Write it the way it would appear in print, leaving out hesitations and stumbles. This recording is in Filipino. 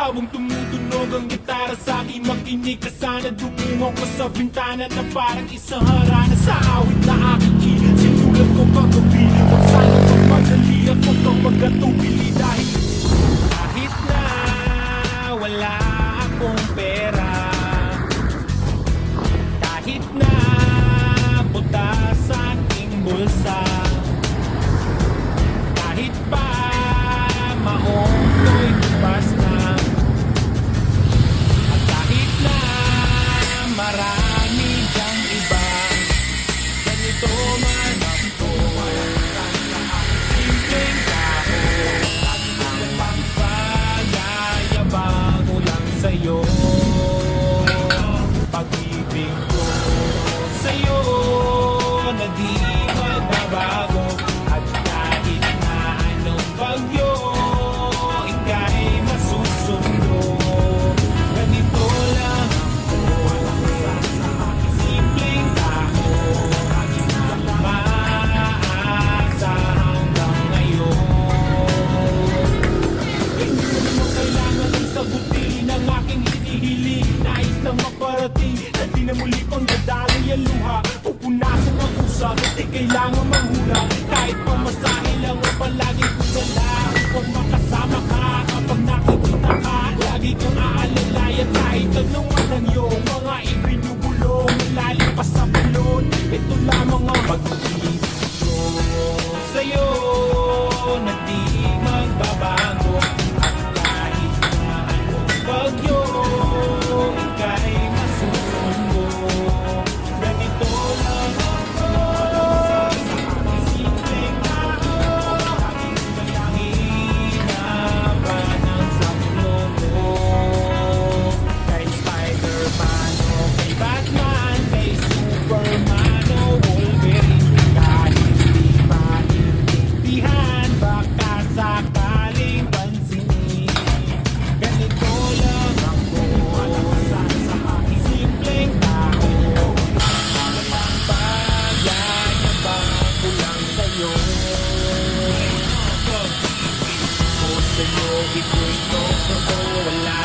Habang tumutunog ang gitara sa akin, makinig ka sana. Dumungo ko sa bintana na parang isang harana. Sa awit na aking sinulat ko kagabi. Huwag sana magmadali ako kang magkatubili. Dahil kahit na wala akong pera, kahit na buta sa aking bulsa, kahit pa maong ko'y tupas na, at kahit na marami dyang iba, ganito man ako. Simpleng tao, magpagayabang ko lang sa'yo. Pag-ibig ko sa'yo na di magbabago, at kahit na anong bagyo ika'y masusundo. Ganito lang ako, simpleng tao, maasa hanggang ngayon. Hindi mo kailangan ang sagutin ang aking hinihiling. Nais lang maparating na di na muli pang dadaloy ang luha. Pupunasan ang pusa, di kailangan manghula. Kahit pamasahe lang ang palaging kudala. Kung makasama ka kapag nakikita ka, lagi kang aalalayan kahit anong ang iyong mga ibinubulong. Lalim pa sa balon, ito lamang ang pag-ibig ko sa'yo na di magbabago. At kahit na anong bagyo ika'y masusundo. Ganito lang ako, simpleng tao, hinapan ang saklo ko. Kay Spider-Man o kay Batman, kay Superman o Wolverine, kahit di maintindihan, baka sakaling pansinin. Ganito lang ako, simpleng tao, pagayabang ko lang sa'yo. Pag-ibig ko sa'yo, ito'y totoo, wala